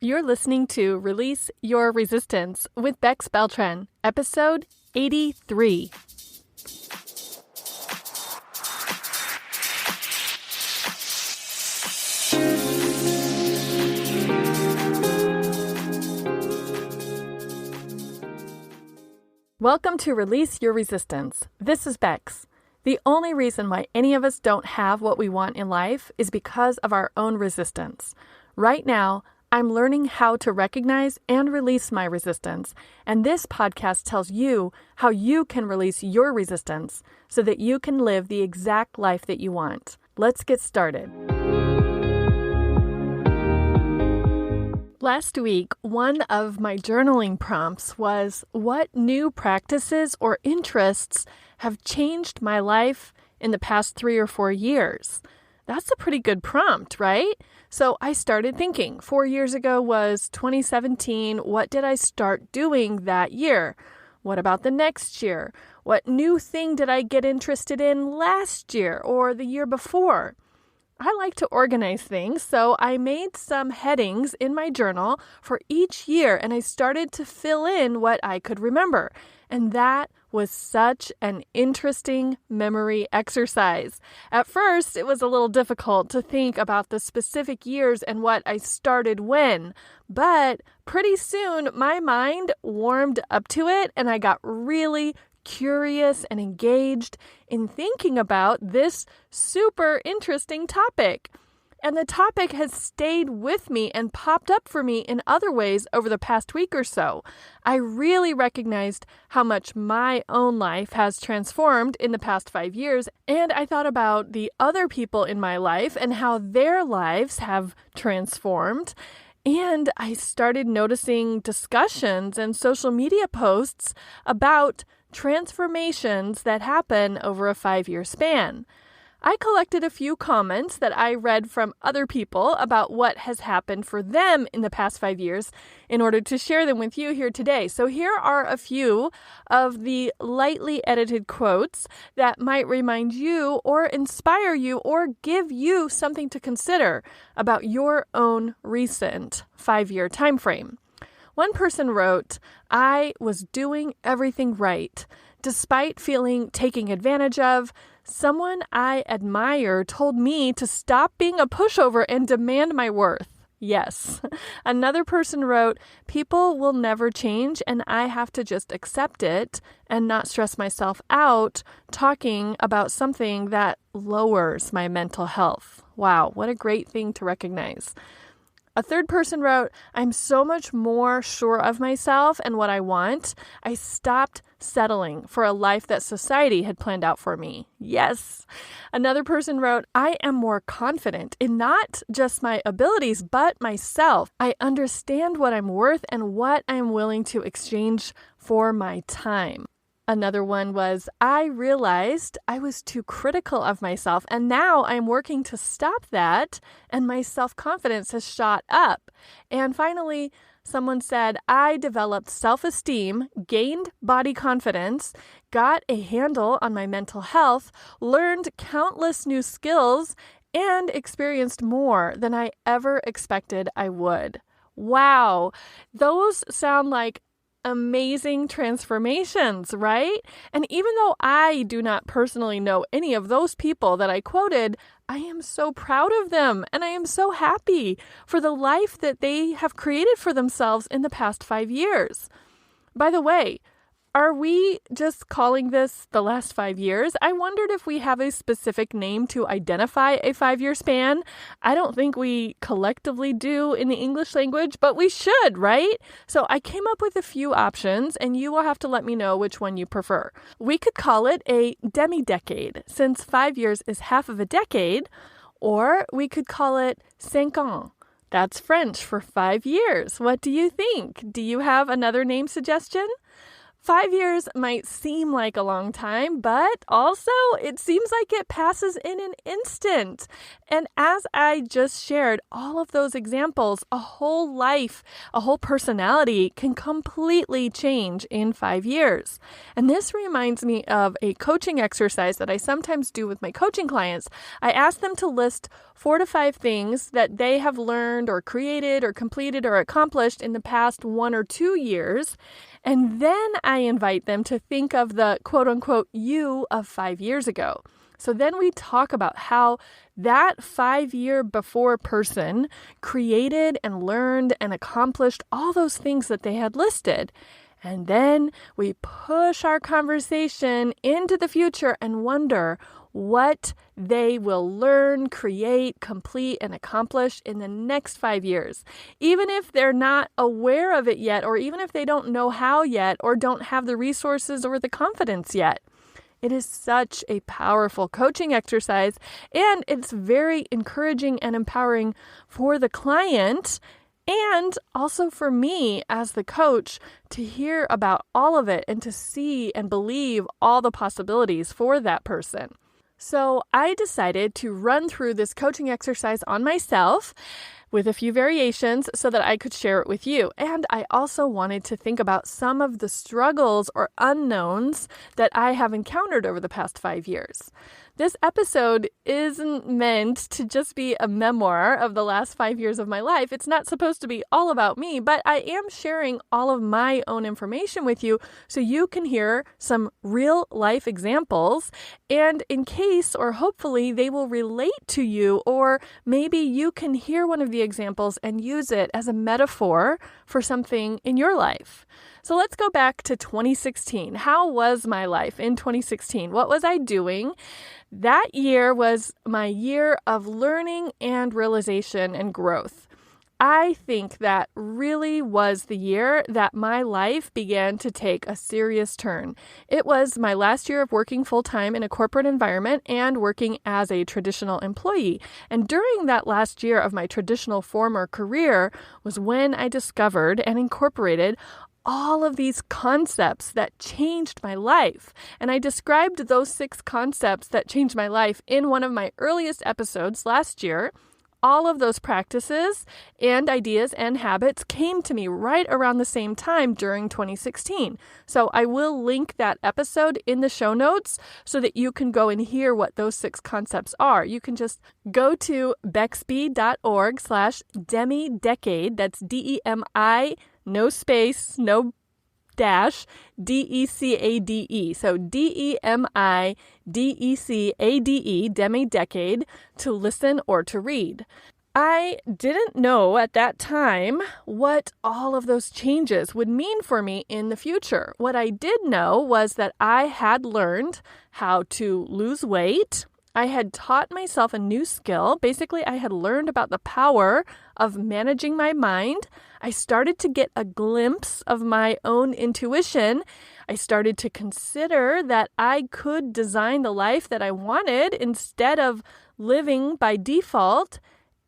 You're listening to Release Your Resistance with Bex Beltran, episode 83. Welcome to Release Your Resistance. This is Bex. The only reason why any of us don't have what we want in life is because of our own resistance. Right now, I'm learning how to recognize and release my resistance, and this podcast tells you how you can release your resistance so that you can live the exact life that you want. Let's get started. Last week, one of my journaling prompts was, what new practices or interests have changed my life in the past 3 or 4 years? That's a pretty good prompt, right? So I started thinking. 4 years ago was 2017. What did I start doing that year? What about the next year? What new thing did I get interested in last year or the year before? I like to organize things, so I made some headings in my journal for each year, and I started to fill in what I could remember. And that was such an interesting memory exercise. At first, it was a little difficult to think about the specific years and what I started when, but pretty soon my mind warmed up to it, and I got really curious and engaged in thinking about this super interesting topic. And the topic has stayed with me and popped up for me in other ways over the past week or so. I really recognized how much my own life has transformed in the past 5 years, and I thought about the other people in my life and how their lives have transformed. And I started noticing discussions and social media posts about transformations that happen over a 5-year span. I collected a few comments that I read from other people about what has happened for them in the past 5 years in order to share them with you here today. So here are a few of the lightly edited quotes that might remind you or inspire you or give you something to consider about your own recent 5-year time frame. One person wrote, "I was doing everything right. Despite feeling taken advantage of, someone I admire told me to stop being a pushover and demand my worth." Yes. Another person wrote, "People will never change and I have to just accept it and not stress myself out talking about something that lowers my mental health." Wow, what a great thing to recognize. A third person wrote, "I'm so much more sure of myself and what I want. I stopped settling for a life that society had planned out for me." Yes. Another person wrote, "I am more confident in not just my abilities, but myself. I understand what I'm worth and what I'm willing to exchange for my time." Another one was, "I realized I was too critical of myself, and now I'm working to stop that, and my self-confidence has shot up." And finally, someone said, "I developed self-esteem, gained body confidence, got a handle on my mental health, learned countless new skills, and experienced more than I ever expected I would." Wow, those sound like amazing transformations, right? And even though I do not personally know any of those people that I quoted, I am so proud of them and I am so happy for the life that they have created for themselves in the past 5 years. By the way, are we just calling this the last 5 years? I wondered if we have a specific name to identify a 5-year span. I don't think we collectively do in the English language, but we should, right? So I came up with a few options, and you will have to let me know which one you prefer. We could call it a demi-decade, since 5 years is half of a decade, or we could call it 5 ans. That's French for 5 years. What do you think? Do you have another name suggestion? 5 years might seem like a long time, but also it seems like it passes in an instant. And as I just shared all of those examples, a whole life, a whole personality can completely change in 5 years. And this reminds me of a coaching exercise that I sometimes do with my coaching clients. I ask them to list 4 to 5 things that they have learned or created or completed or accomplished in the past 1 or 2 years. And then I invite them to think of the quote unquote you of 5 years ago. So then we talk about how that 5-year before person created and learned and accomplished all those things that they had listed. And then we push our conversation into the future and wonder what they will learn, create, complete, and accomplish in the next 5 years. Even if they're not aware of it yet, or even if they don't know how yet, or don't have the resources or the confidence yet. It is such a powerful coaching exercise, and it's very encouraging and empowering for the client and also for me as the coach to hear about all of it and to see and believe all the possibilities for that person. So I decided to run through this coaching exercise on myself with a few variations so that I could share it with you. And I also wanted to think about some of the struggles or unknowns that I have encountered over the past 5 years. This episode isn't meant to just be a memoir of the last 5 years of my life. It's not supposed to be all about me, but I am sharing all of my own information with you so you can hear some real life examples. And in case, or hopefully, they will relate to you, or maybe you can hear one of the examples and use it as a metaphor for something in your life. So let's go back to 2016. How was my life in 2016? What was I doing? That year was my year of learning and realization and growth. I think that really was the year that my life began to take a serious turn. It was my last year of working full-time in a corporate environment and working as a traditional employee. And during that last year of my traditional former career was when I discovered and incorporated all of these concepts that changed my life. And I described those 6 concepts that changed my life in one of my earliest episodes last year. All of those practices and ideas and habits came to me right around the same time during 2016. So I will link that episode in the show notes so that you can go and hear what those 6 concepts are. You can just go to bexby.org/demidecade. That's DEMI, no space, no dash, DECADE. So DEMIDECADE, demidecade, to listen or to read. I didn't know at that time what all of those changes would mean for me in the future. What I did know was that I had learned how to lose weight. I had taught myself a new skill. Basically, I had learned about the power of managing my mind. I started to get a glimpse of my own intuition. I started to consider that I could design the life that I wanted instead of living by default.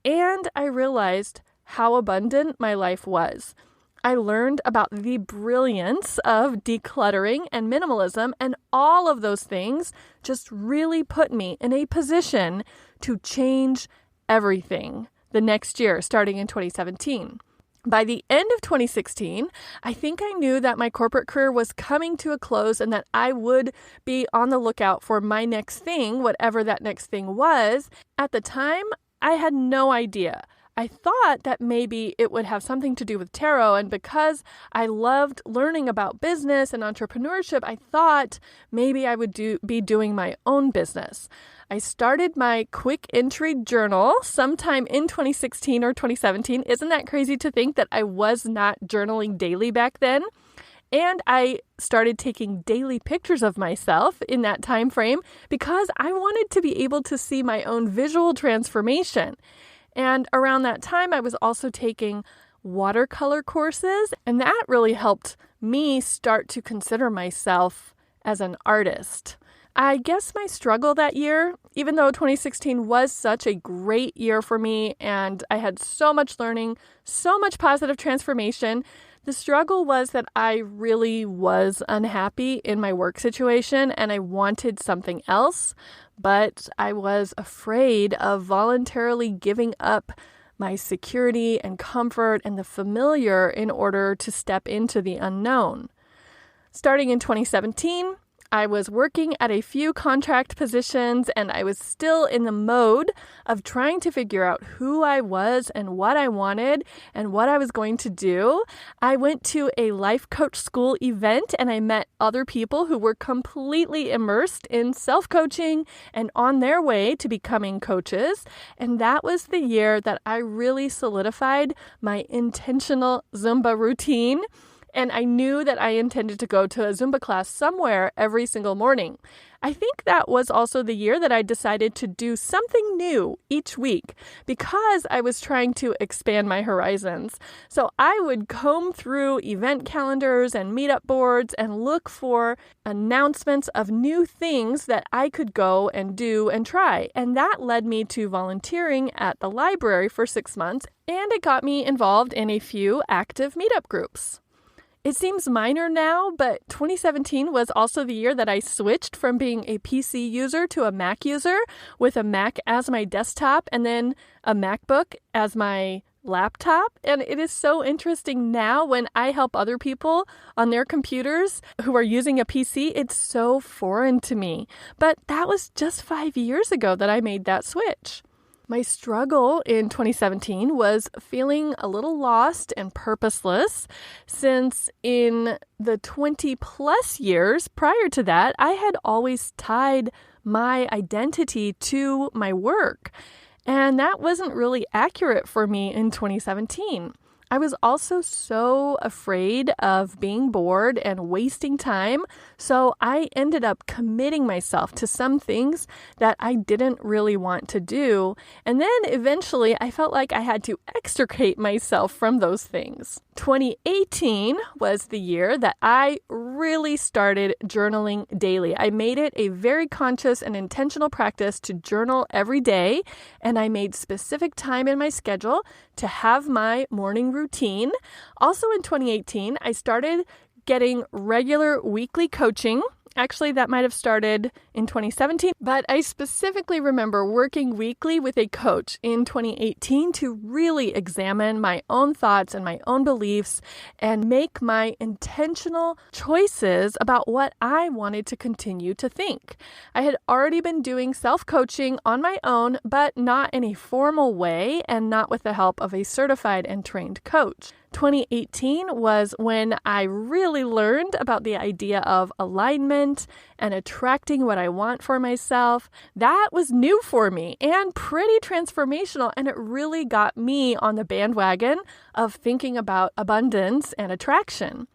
And I realized how abundant my life was. I learned about the brilliance of decluttering and minimalism, and all of those things just really put me in a position to change everything the next year, starting in 2017. By the end of 2016, I think I knew that my corporate career was coming to a close and that I would be on the lookout for my next thing, whatever that next thing was. At the time, I had no idea. I thought that maybe it would have something to do with tarot, and because I loved learning about business and entrepreneurship, I thought maybe I would be doing my own business. I started my quick entry journal sometime in 2016 or 2017. Isn't that crazy to think that I was not journaling daily back then? And I started taking daily pictures of myself in that time frame because I wanted to be able to see my own visual transformation. And around that time, I was also taking watercolor courses, and that really helped me start to consider myself as an artist. I guess my struggle that year, even though 2016 was such a great year for me, and I had so much learning, so much positive transformation, The struggle was that I really was unhappy in my work situation and I wanted something else, but I was afraid of voluntarily giving up my security and comfort and the familiar in order to step into the unknown. Starting in 2017, I was working at a few contract positions and I was still in the mode of trying to figure out who I was and what I wanted and what I was going to do. I went to a life coach school event and I met other people who were completely immersed in self-coaching and on their way to becoming coaches. And that was the year that I really solidified my intentional Zumba routine. And I knew that I intended to go to a Zumba class somewhere every single morning. I think that was also the year that I decided to do something new each week because I was trying to expand my horizons. So I would comb through event calendars and meetup boards and look for announcements of new things that I could go and do and try. And that led me to volunteering at the library for 6 months, and it got me involved in a few active meetup groups. It seems minor now, but 2017 was also the year that I switched from being a PC user to a Mac user, with a Mac as my desktop and then a MacBook as my laptop. And it is so interesting now when I help other people on their computers who are using a PC. It's so foreign to me. But that was just 5 years ago that I made that switch. My struggle in 2017 was feeling a little lost and purposeless, since in the 20 plus years prior to that, I had always tied my identity to my work. And that wasn't really accurate for me in 2017. I was also so afraid of being bored and wasting time, so I ended up committing myself to some things that I didn't really want to do, and then eventually I felt like I had to extricate myself from those things. 2018 was the year that I really started journaling daily. I made it a very conscious and intentional practice to journal every day, and I made specific time in my schedule to have my morning routine. Also in 2018, I started getting regular weekly coaching. Actually, that might have started in 2017, but I specifically remember working weekly with a coach in 2018 to really examine my own thoughts and my own beliefs and make my intentional choices about what I wanted to continue to think. I had already been doing self-coaching on my own, but not in a formal way and not with the help of a certified and trained coach. 2018 was when I really learned about the idea of alignment and attracting what I want for myself. That was new for me and pretty transformational, and it really got me on the bandwagon of thinking about abundance and attraction.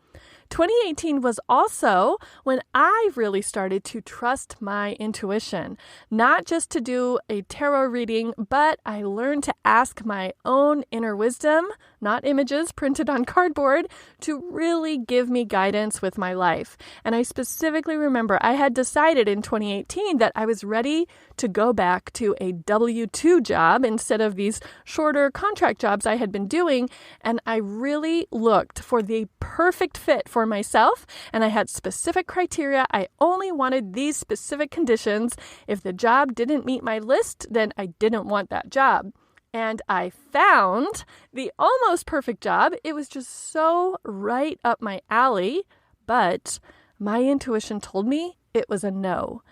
2018 was also when I really started to trust my intuition, not just to do a tarot reading, but I learned to ask my own inner wisdom, not images printed on cardboard, to really give me guidance with my life. And I specifically remember I had decided in 2018 that I was ready to go back to a W-2 job instead of these shorter contract jobs I had been doing. And I really looked for the perfect fit for myself, and I had specific criteria. I only wanted these specific conditions. If the job didn't meet my list, then I didn't want that job. And I found the almost perfect job. It was just so right up my alley, but my intuition told me it was a no.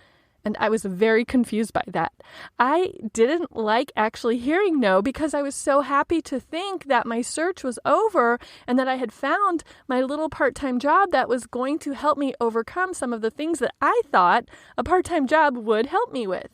And I was very confused by that. I didn't like actually hearing no because I was so happy to think that my search was over and that I had found my little part-time job that was going to help me overcome some of the things that I thought a part-time job would help me with.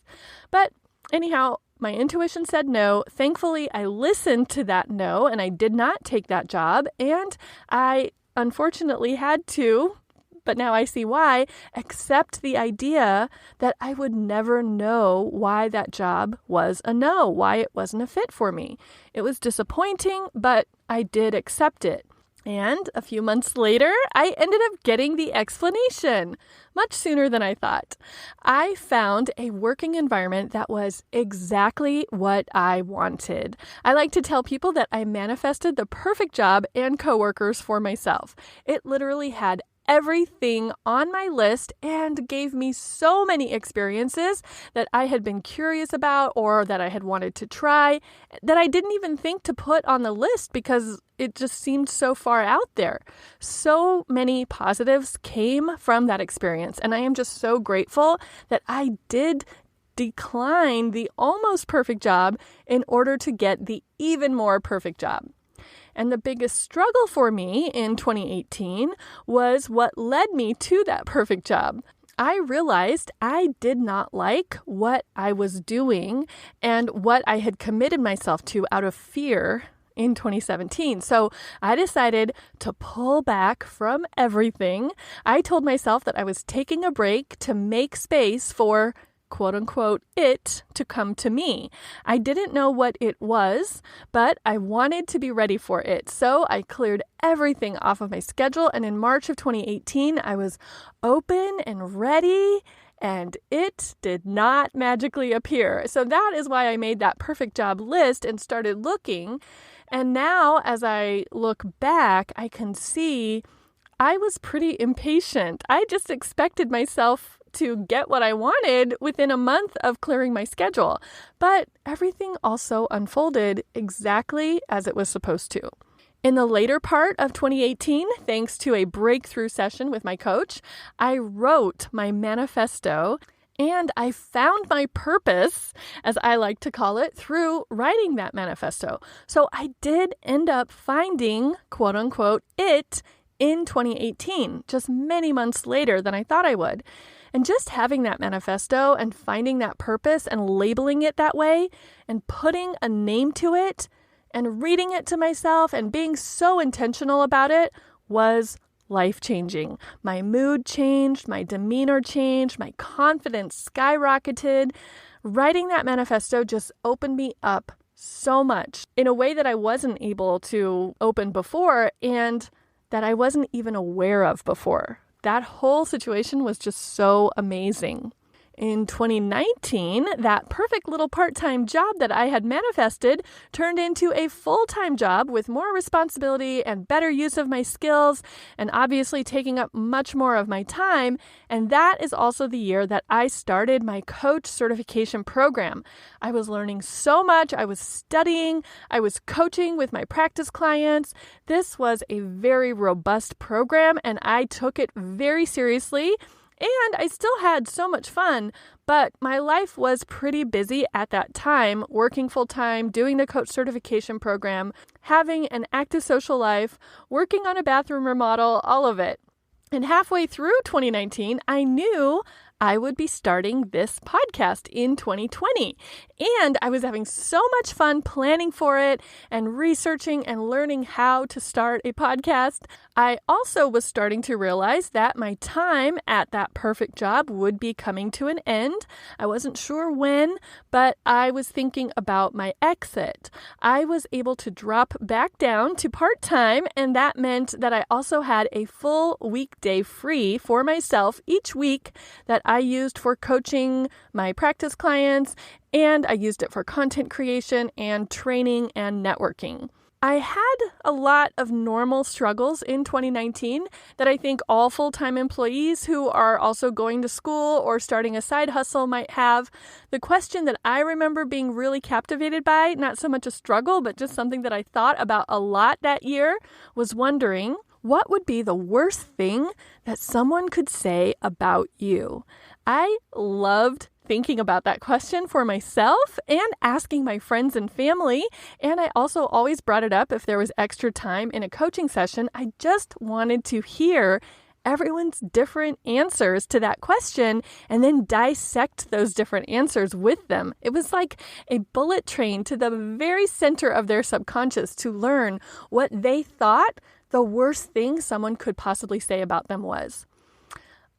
But anyhow, my intuition said no. Thankfully, I listened to that no, and I did not take that job. And I unfortunately had to, but now I see why, accept the idea that I would never know why that job was a no, why it wasn't a fit for me. It was disappointing, but I did accept it. And a few months later, I ended up getting the explanation, much sooner than I thought. I found a working environment that was exactly what I wanted. I like to tell people that I manifested the perfect job and coworkers for myself. It literally had everything on my list and gave me so many experiences that I had been curious about or that I had wanted to try that I didn't even think to put on the list because it just seemed so far out there. So many positives came from that experience, and I am just so grateful that I did decline the almost perfect job in order to get the even more perfect job. And the biggest struggle for me in 2018 was what led me to that perfect job. I realized I did not like what I was doing and what I had committed myself to out of fear in 2017. So I decided to pull back from everything. I told myself that I was taking a break to make space for quote unquote, it to come to me. I didn't know what it was, but I wanted to be ready for it. So I cleared everything off of my schedule. And in March of 2018, I was open and ready, and it did not magically appear. So that is why I made that perfect job list and started looking. And now as I look back, I can see I was pretty impatient. I just expected myself to get what I wanted within a month of clearing my schedule. But everything also unfolded exactly as it was supposed to. In the later part of 2018, thanks to a breakthrough session with my coach, I wrote my manifesto and I found my purpose, as I like to call it, through writing that manifesto. So I did end up finding, quote unquote, it in 2018, just many months later than I thought I would. And just having that manifesto and finding that purpose and labeling it that way and putting a name to it and reading it to myself and being so intentional about it was life-changing. My mood changed, my demeanor changed, my confidence skyrocketed. Writing that manifesto just opened me up so much in a way that I wasn't able to open before and that I wasn't even aware of before. That whole situation was just so amazing. In 2019, that perfect little part-time job that I had manifested turned into a full-time job with more responsibility and better use of my skills, and obviously taking up much more of my time. And that is also the year that I started my coach certification program. I was learning so much. I was studying. I was coaching with my practice clients. This was a very robust program, and I took it very seriously. And I still had so much fun, but my life was pretty busy at that time, working full-time, doing the coach certification program, having an active social life, working on a bathroom remodel, all of it. And halfway through 2019, I knew I would be starting this podcast in 2020. And I was having so much fun planning for it and researching and learning how to start a podcast. I also was starting to realize that my time at that perfect job would be coming to an end. I wasn't sure when, but I was thinking about my exit. I was able to drop back down to part-time, and that meant that I also had a full weekday free for myself each week that I used for coaching my practice clients, and I used it for content creation and training and networking. I had a lot of normal struggles in 2019 that I think all full-time employees who are also going to school or starting a side hustle might have. The question that I remember being really captivated by, not so much a struggle, but just something that I thought about a lot that year, was wondering, what would be the worst thing that someone could say about you? I loved thinking about that question for myself and asking my friends and family. And I also always brought it up if there was extra time in a coaching session. I just wanted to hear everyone's different answers to that question and then dissect those different answers with them. It was like a bullet train to the very center of their subconscious to learn what they thought the worst thing someone could possibly say about them was.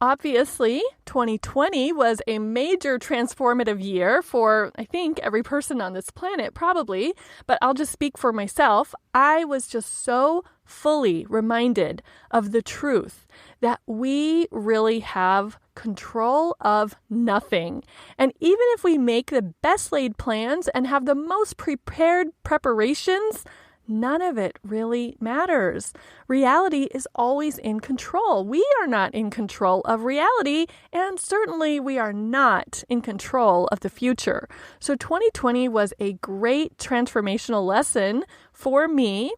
Obviously, 2020 was a major transformative year for, I think, every person on this planet, probably, but I'll just speak for myself. I was just so fully reminded of the truth that we really have control of nothing. And even if we make the best laid plans and have the most prepared preparations, none of it really matters. Reality is always in control. We are not in control of reality, and certainly we are not in control of the future. So 2020 was a great transformational lesson for me.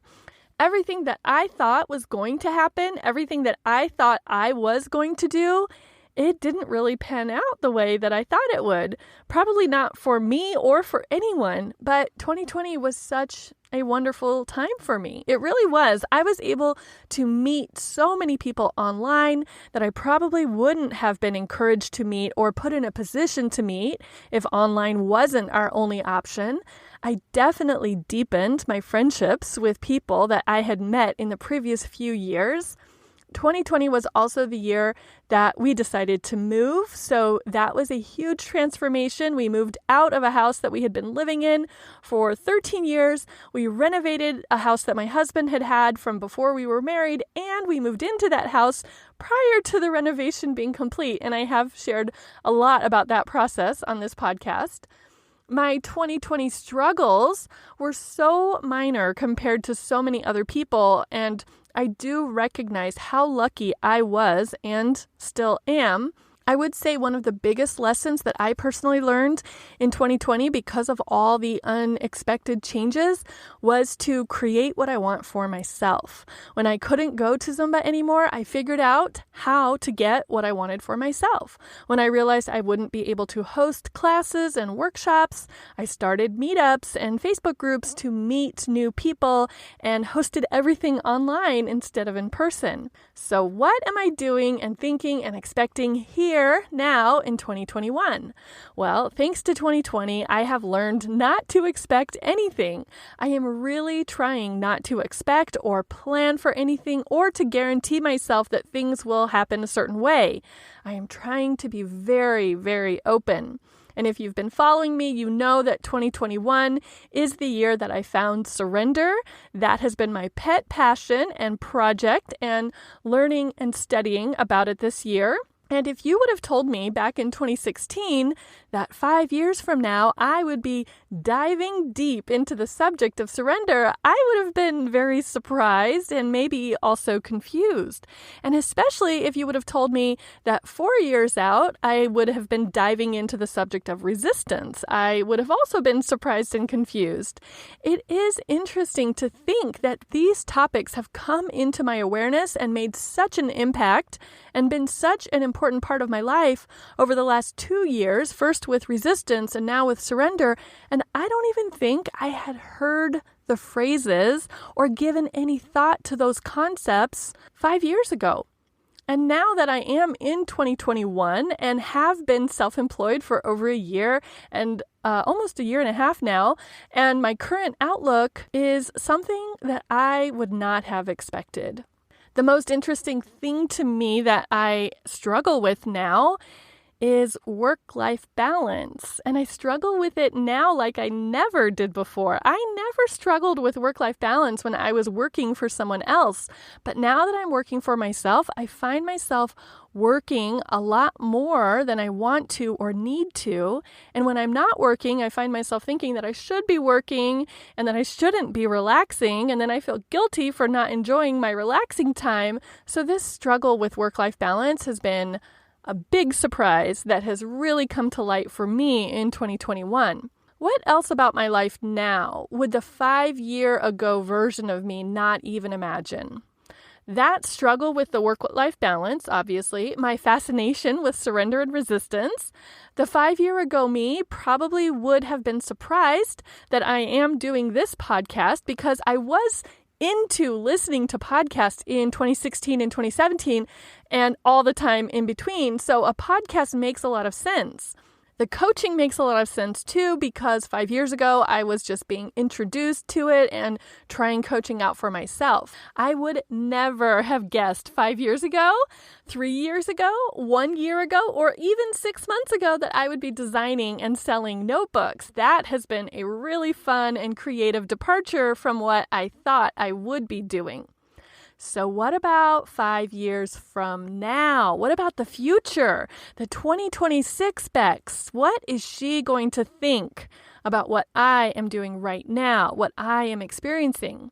Everything that I thought was going to happen, everything that I thought I was going to do, it didn't really pan out the way that I thought it would. Probably not for me or for anyone, but 2020 was such a wonderful time for me. It really was. I was able to meet so many people online that I probably wouldn't have been encouraged to meet or put in a position to meet if online wasn't our only option. I definitely deepened my friendships with people that I had met in the previous few years. 2020 was also the year that we decided to move, so that was a huge transformation. We moved out of a house that we had been living in for 13 years. We renovated a house that my husband had had from before we were married, and we moved into that house prior to the renovation being complete, and I have shared a lot about that process on this podcast. My 2020 struggles were so minor compared to so many other people, and I do recognize how lucky I was and still am. I would say one of the biggest lessons that I personally learned in 2020 because of all the unexpected changes was to create what I want for myself. When I couldn't go to Zumba anymore, I figured out how to get what I wanted for myself. When I realized I wouldn't be able to host classes and workshops, I started meetups and Facebook groups to meet new people and hosted everything online instead of in person. So what am I doing and thinking and expecting here now in 2021? Well, thanks to 2020, I have learned not to expect anything. I am really trying not to expect or plan for anything or to guarantee myself that things will happen a certain way. I am trying to be very, very open. And if you've been following me, you know that 2021 is the year that I found surrender. That has been my pet passion and project, and learning and studying about it this year. And if you would have told me back in 2016 that 5 years from now I would be diving deep into the subject of surrender, I would have been very surprised and maybe also confused. And especially if you would have told me that 4 years out I would have been diving into the subject of resistance, I would have also been surprised and confused. It is interesting to think that these topics have come into my awareness and made such an impact and been such an important part of my life over the last 2 years, first with resistance and now with surrender, and I don't even think I had heard the phrases or given any thought to those concepts 5 years ago. And now that I am in 2021 and have been self-employed for over a year and almost a year and a half now, and my current outlook is something that I would not have expected. The most interesting thing to me that I struggle with now is work-life balance. And I struggle with it now like I never did before. I never struggled with work-life balance when I was working for someone else. But now that I'm working for myself, I find myself working a lot more than I want to or need to. And when I'm not working, I find myself thinking that I should be working and that I shouldn't be relaxing. And then I feel guilty for not enjoying my relaxing time. So this struggle with work-life balance has been a big surprise that has really come to light for me in 2021. What else about my life now would the 5-year-ago version of me not even imagine? That struggle with the work-life balance, obviously, my fascination with surrender and resistance. The 5-year-ago me probably would have been surprised that I am doing this podcast because I was into listening to podcasts in 2016 and 2017 and all the time in between. So a podcast makes a lot of sense. The coaching makes a lot of sense too, because 5 years ago, I was just being introduced to it and trying coaching out for myself. I would never have guessed 5 years ago, 3 years ago, 1 year ago, or even 6 months ago that I would be designing and selling notebooks. That has been a really fun and creative departure from what I thought I would be doing. So what about 5 years from now? What about the future? The 2026 Bex? What is she going to think about what I am doing right now, what I am experiencing?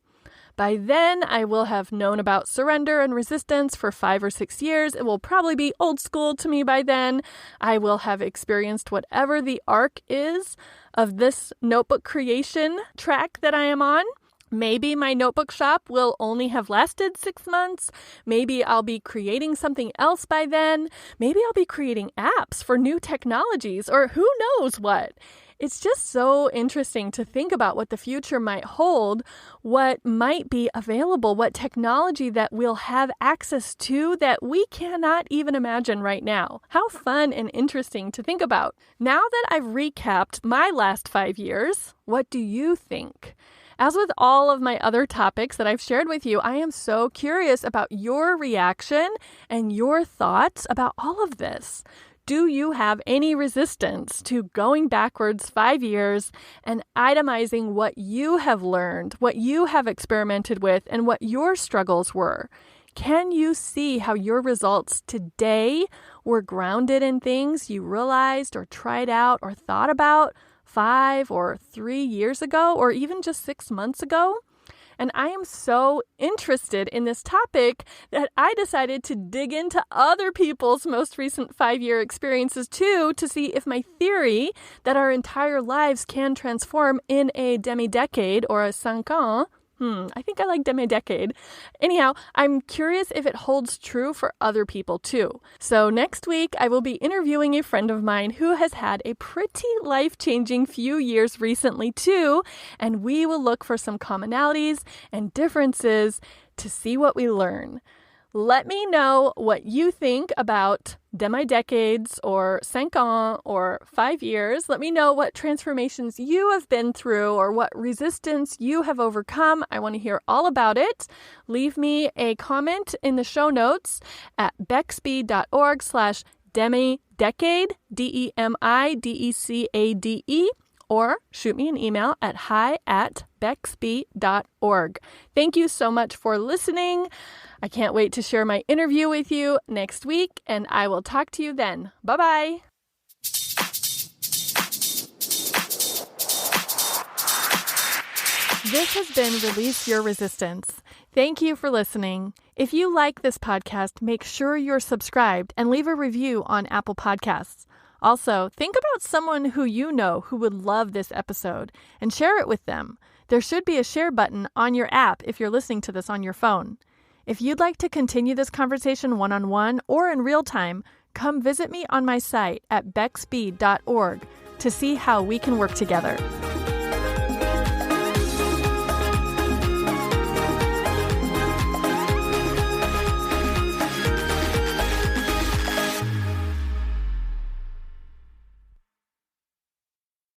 By then, I will have known about surrender and resistance for 5 or 6 years. It will probably be old school to me by then. I will have experienced whatever the arc is of this notebook creation track that I am on. Maybe my notebook shop will only have lasted 6 months. Maybe I'll be creating something else by then. Maybe I'll be creating apps for new technologies, or who knows what. It's just so interesting to think about what the future might hold, what might be available, what technology that we'll have access to that we cannot even imagine right now. How fun and interesting to think about. Now that I've recapped my last 5 years, what do you think? As with all of my other topics that I've shared with you, I am so curious about your reaction and your thoughts about all of this. Do you have any resistance to going backwards 5 years and itemizing what you have learned, what you have experimented with, and what your struggles were? Can you see how your results today were grounded in things you realized or tried out or thought about 5 or 3 years ago, or even just 6 months ago? And I am so interested in this topic that I decided to dig into other people's most recent 5-year experiences too, to see if my theory that our entire lives can transform in a demi-decade or a 5 ans. I think I like demi-decade. Anyhow, I'm curious if it holds true for other people too. So next week, I will be interviewing a friend of mine who has had a pretty life-changing few years recently too, and we will look for some commonalities and differences to see what we learn. Let me know what you think about demi-decades or 5 ans or 5 years. Let me know what transformations you have been through or what resistance you have overcome. I want to hear all about it. Leave me a comment in the show notes at bexby.org/demi-decade, DEMIDECADE, or shoot me an email at hi@bexby.org. Thank you so much for listening. I can't wait to share my interview with you next week, and I will talk to you then. Bye-bye. This has been Release Your Resistance. Thank you for listening. If you like this podcast, make sure you're subscribed and leave a review on Apple Podcasts. Also, think about someone who you know who would love this episode and share it with them. There should be a share button on your app if you're listening to this on your phone. If you'd like to continue this conversation one-on-one or in real time, come visit me on my site at bexby.org to see how we can work together.